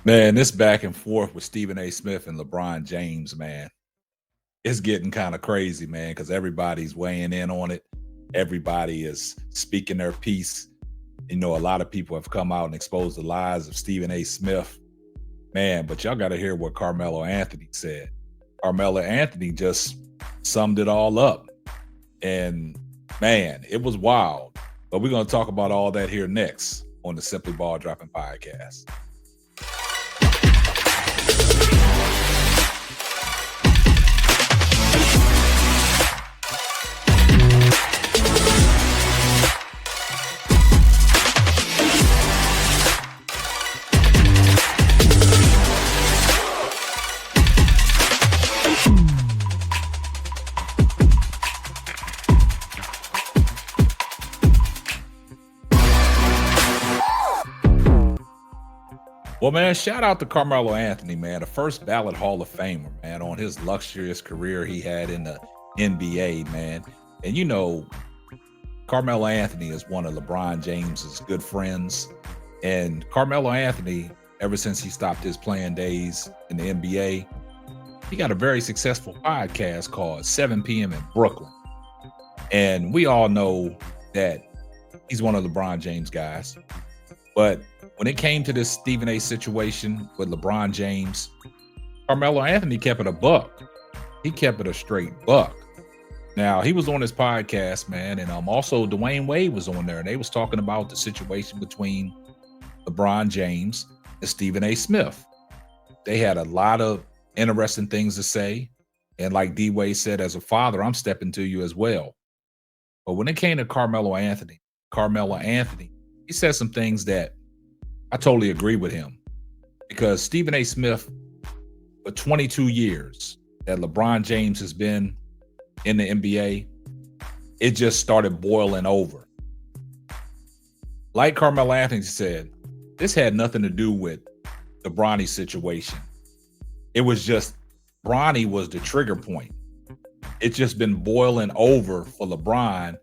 Man, this back and forth with Stephen A. Smith and LeBron James, man, it's getting kind of crazy, man, because everybody's weighing in on it. Everybody is speaking their piece. You know, a lot of people have come out and exposed the lies of Stephen A. Smith. Man, but y'all got to hear what Carmelo Anthony said. Carmelo Anthony just summed it all up. And man, it was wild. But we're going to talk about all that here next on the Simply Ball Dropping Podcast. Well, man, shout out to Carmelo Anthony, man, the first ballot Hall of Famer, man, on his luxurious career he had in the NBA, man. And you know, Carmelo Anthony is one of LeBron James's good friends. And Carmelo Anthony, ever since he stopped his playing days in the NBA, he got a very successful podcast called 7 p.m. in Brooklyn. And we all know that he's one of LeBron James' guys. But when it came to this Stephen A. situation with LeBron James, Carmelo Anthony kept it a buck. He kept it a straight buck. Now, he was on his podcast, man, and also Dwayne Wade was on there, and they was talking about the situation between LeBron James and Stephen A. Smith. They had a lot of interesting things to say, and like D. Wade said, as a father, I'm stepping to you as well. But when it came to Carmelo Anthony, he said some things that I totally agree with him, because Stephen A. Smith, for 22 years that LeBron James has been in the NBA, it just started boiling over. Like Carmelo Anthony said, this had nothing to do with the Bronny situation. It was just Bronny was the trigger point. It's just been boiling over for LeBron,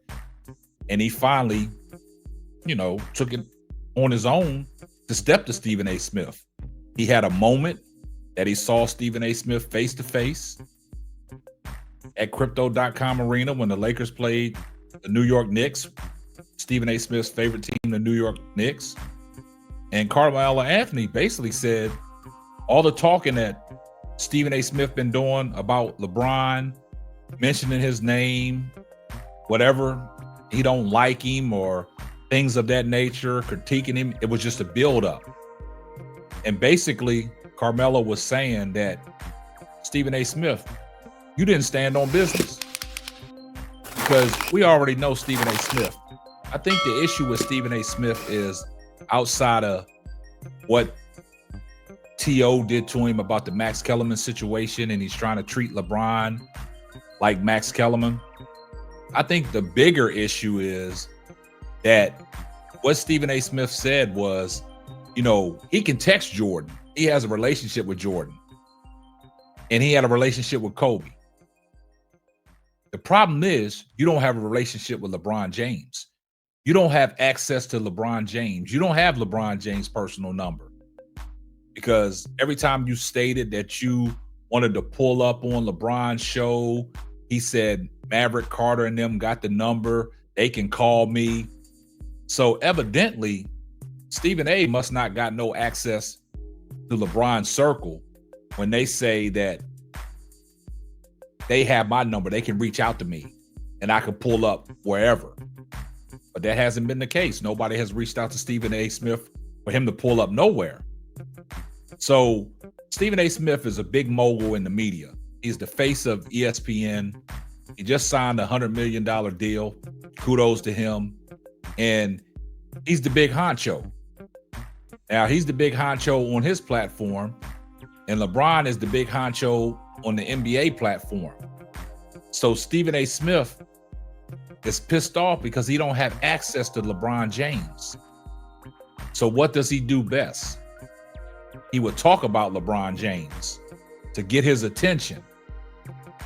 and he finally, took it on his own to step to Stephen A. Smith. He had a moment that he saw Stephen A. Smith face to face at Crypto.com Arena when the Lakers played the New York Knicks, Stephen A. Smith's favorite team, the New York Knicks. And Carmelo Anthony basically said all the talking that Stephen A. Smith been doing about LeBron, mentioning his name, whatever, he don't like him or things of that nature, critiquing him, it was just a build-up. And basically, Carmelo was saying that Stephen A. Smith, you didn't stand on business, because we already know Stephen A. Smith. I think the issue with Stephen A. Smith is outside of what T.O. did to him about the Max Kellerman situation, and he's trying to treat LeBron like Max Kellerman. I think the bigger issue is that what Stephen A. Smith said was, he can text Jordan. He has a relationship with Jordan. And he had a relationship with Kobe. The problem is you don't have a relationship with LeBron James. You don't have access to LeBron James. You don't have LeBron James' personal number. Because every time you stated that you wanted to pull up on LeBron's show, he said Maverick Carter and them got the number. They can call me. So evidently, Stephen A. must not got no access to LeBron's circle when they say that they have my number. They can reach out to me and I can pull up wherever. But that hasn't been the case. Nobody has reached out to Stephen A. Smith for him to pull up nowhere. So Stephen A. Smith is a big mogul in the media. He's the face of ESPN. He just signed a $100 million deal. Kudos to him. And he's the big honcho. Now, he's the big honcho on his platform, and LeBron is the big honcho on the NBA platform. So Stephen A. Smith is pissed off because he don't have access to LeBron James. So what does he do best? He would talk about LeBron James to get his attention.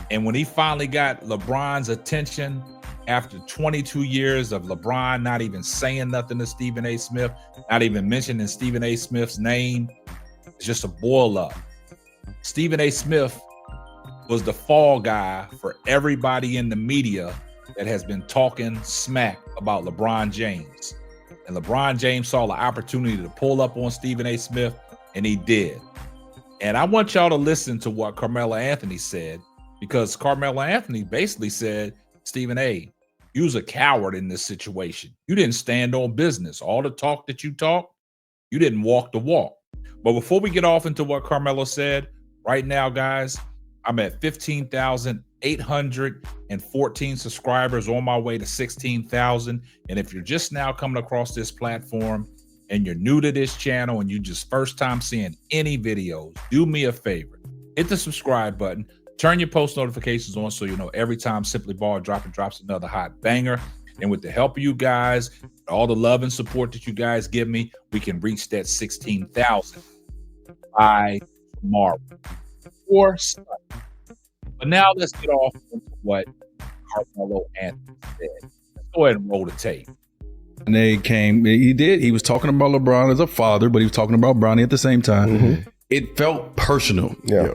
And when he finally got LeBron's attention, after 22 years of LeBron not even saying nothing to Stephen A. Smith, not even mentioning Stephen A. Smith's name, It's just a boil up. Stephen A. Smith was the fall guy for everybody in the media that has been talking smack about LeBron James. And LeBron James saw the opportunity to pull up on Stephen A. Smith, and he did. And I want y'all to listen to what Carmelo Anthony said, because Carmelo Anthony basically said, Stephen A., you was a coward in this situation. You didn't stand on business. All the talk that you talked, you didn't walk the walk. But before we get off into what Carmelo said, right now, guys, I'm at 15,814 subscribers, on my way to 16,000. And if you're just now coming across this platform and you're new to this channel and you just first time seeing any videos, do me a favor. Hit the subscribe button. Turn your post notifications on so you know every time Simply Ball drops another hot banger. And with the help of you guys, all the love and support that you guys give me, we can reach that 16,000 by tomorrow or Sunday. But now let's get off into what Carmelo Anthony said. Let's go ahead and roll the tape. And he was talking about LeBron as a father, but he was talking about Bronny at the same time. Mm-hmm. It felt personal. Yeah.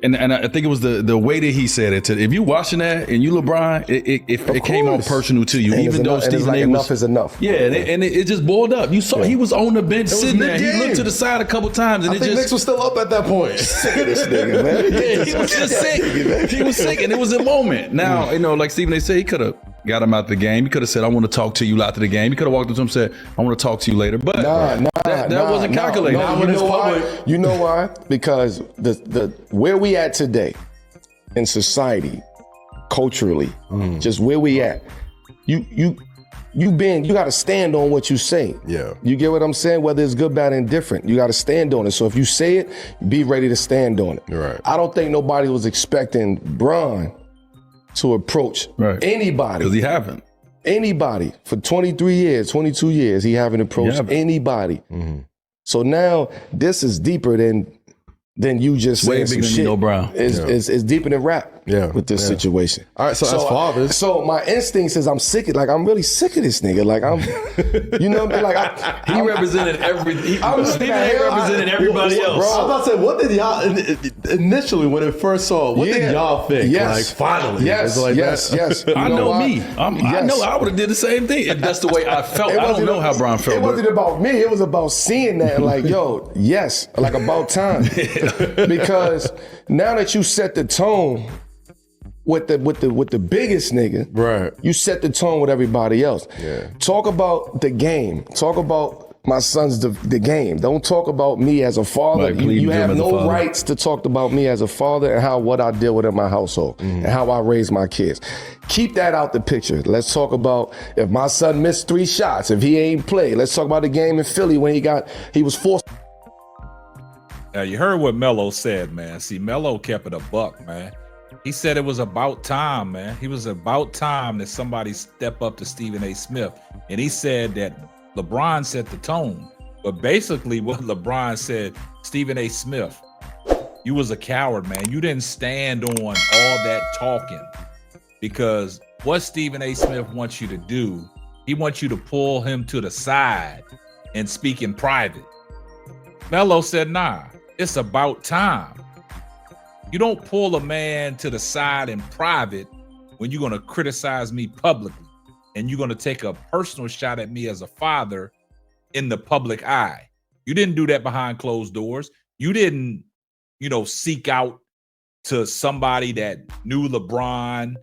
And I think it was the way that he said it. If you watching that and you LeBron, it came on personal to you, and even though Stephen A. enough is enough. Yeah, and it just boiled up. You saw he was on the bench sitting there. He looked to the side a couple times, and I think Knicks was still up at that point. Sick of this nigga, man. Yeah, he was just sick. He was sick, and it was a moment. Now, like Stephen A. said, he could have got him out the game. He could have said, I want to talk to you after the game. He could have walked up to him and said, I want to talk to you later. But that wasn't calculated. You know why? Because the where we at today in society, culturally, just where we at, you got to stand on what you say. Yeah. You get what I'm saying? Whether it's good, bad, and different, you got to stand on it. So if you say it, be ready to stand on it. Right. I don't think nobody was expecting Bron to approach anybody. Because he haven't. Anybody. For 23 years, 22 years, he haven't approached anybody. Mm-hmm. So now this is deeper than you just saying some shit. It's deeper than rap with this situation. All right, so as fathers. So my instinct says I'm sick of, I'm really sick of this nigga. Like, you know what I mean? He represented Stephen A. represented everybody else. Bro, I was about to say, what did y'all, initially when it first saw, what did y'all think? Like, finally. Yes. I know me. I know I would have did the same thing. If that's the way I felt. I don't know how Bron felt. It wasn't about me. It was about seeing that, like, yo, yes, like about time. Because now that you set the tone with the biggest nigga, right? You set the tone with everybody else. Yeah. Talk about the game. Talk about my son's the game. Don't talk about me as a father. Right, you have no rights to talk about me as a father and what I deal with in my household and how I raise my kids. Keep that out the picture. Let's talk about if my son missed 3 shots, if he ain't played. Let's talk about the game in Philly when he was forced. Now, you heard what Melo said, man. See, Melo kept it a buck, man. He said it was about time, man. He was about time that somebody step up to Stephen A. Smith. And he said that LeBron set the tone. But basically what LeBron said, Stephen A. Smith, you was a coward, man. You didn't stand on all that talking. Because what Stephen A. Smith wants you to do, he wants you to pull him to the side and speak in private. Melo said, nah. It's about time. You don't pull a man to the side in private when you're going to criticize me publicly and you're going to take a personal shot at me as a father in the public eye. You didn't do that behind closed doors. You didn't, seek out to somebody that knew LeBron,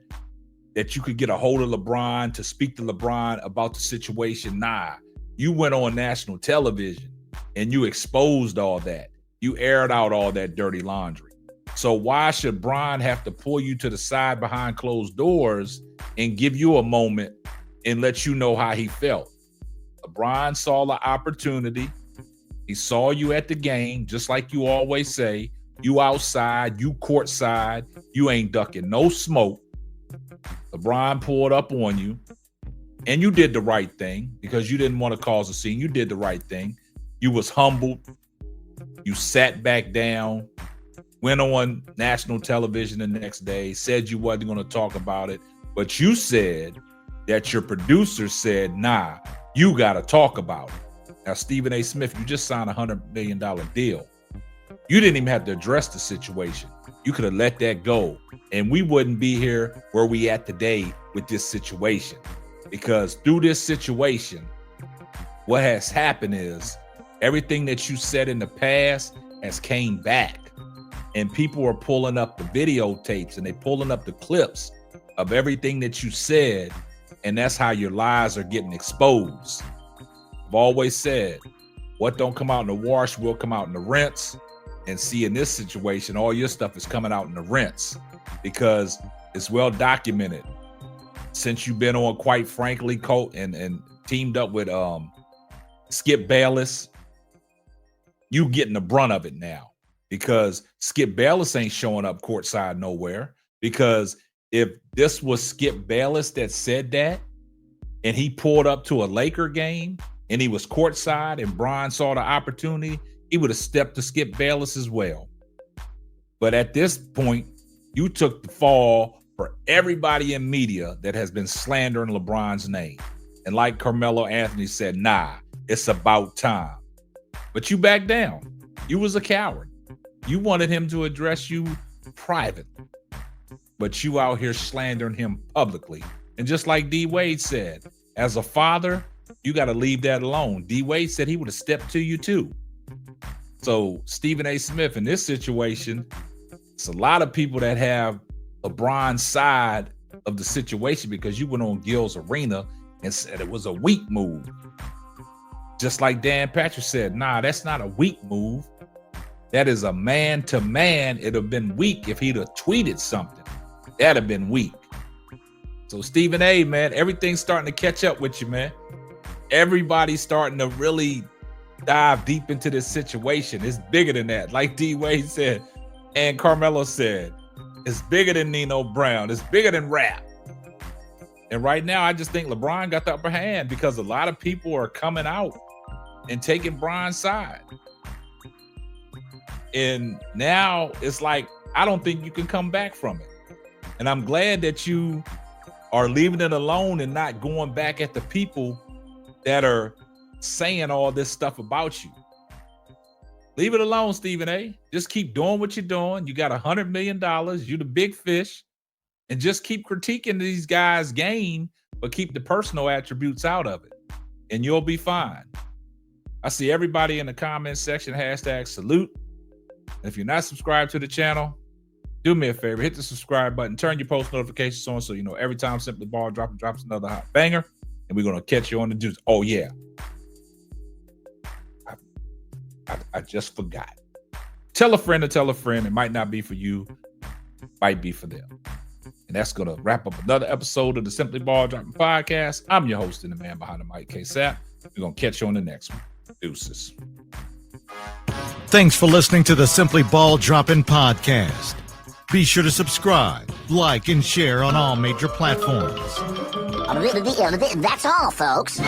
that you could get a hold of LeBron to speak to LeBron about the situation. Nah, you went on national television and you exposed all that. You aired out all that dirty laundry. So why should Bron have to pull you to the side behind closed doors and give you a moment and let you know how he felt? LeBron saw the opportunity. He saw you at the game, just like you always say. You outside, you courtside, you ain't ducking no smoke. LeBron pulled up on you, and you did the right thing because you didn't want to cause a scene. You did the right thing. You was humbled. You sat back down, went on national television the next day, said you wasn't going to talk about it, but you said that your producer said, nah, you got to talk about it. Now, Stephen A. Smith, you just signed a $100 million deal. You didn't even have to address the situation. You could have let that go, and we wouldn't be here where we at today with this situation. Because through this situation, what has happened is everything that you said in the past has came back, and people are pulling up the videotapes and they pulling up the clips of everything that you said, and that's how your lies are getting exposed. I've always said, what don't come out in the wash will come out in the rinse. And see, in this situation, all your stuff is coming out in the rinse because it's well documented. Since you've been on, quite frankly, Colt, and teamed up with Skip Bayless, you getting the brunt of it now because Skip Bayless ain't showing up courtside nowhere. Because if this was Skip Bayless that said that, and he pulled up to a Laker game and he was courtside and Bron saw the opportunity, he would have stepped to Skip Bayless as well. But at this point, you took the fall for everybody in media that has been slandering LeBron's name. And like Carmelo Anthony said, nah, it's about time. But you backed down. You was a coward. You wanted him to address you privately. But you out here slandering him publicly. And just like D. Wade said, as a father, you got to leave that alone. D. Wade said he would have stepped to you too. So Stephen A. Smith, in this situation, it's a lot of people that have LeBron's side of the situation because you went on Gil's Arena and said it was a weak move. Just like Dan Patrick said, nah, that's not a weak move. That is a man-to-man. It'd have been weak if he'd have tweeted something. That'd have been weak. So Stephen A., man, everything's starting to catch up with you, man. Everybody's starting to really dive deep into this situation. It's bigger than that. Like D. Wade said, and Carmelo said, it's bigger than Nino Brown. It's bigger than rap. And right now, I just think LeBron got the upper hand because a lot of people are coming out and taking Bron's side. And now it's like, I don't think you can come back from it. And I'm glad that you are leaving it alone and not going back at the people that are saying all this stuff about you. Leave it alone, Stephen A. Just keep doing what you're doing. You got $100 million. You the big fish. And just keep critiquing these guys' game, but keep the personal attributes out of it. And you'll be fine. I see everybody in the comment section, #salute. And if you're not subscribed to the channel, do me a favor, hit the subscribe button, turn your post notifications on so you know every time Simply Ball drops another hot banger, and we're going to catch you on the juice. Oh, yeah. I just forgot. Tell a friend to tell a friend. It might not be for you, might be for them. And that's going to wrap up another episode of the Simply Ball Dropping Podcast. I'm your host and the man behind the mic, K-Sap. We're going to catch you on the next one. Deuces. Thanks for listening to the Simply Ball Dropping Podcast. Be sure to subscribe, like, and share on all major platforms. That's all, folks.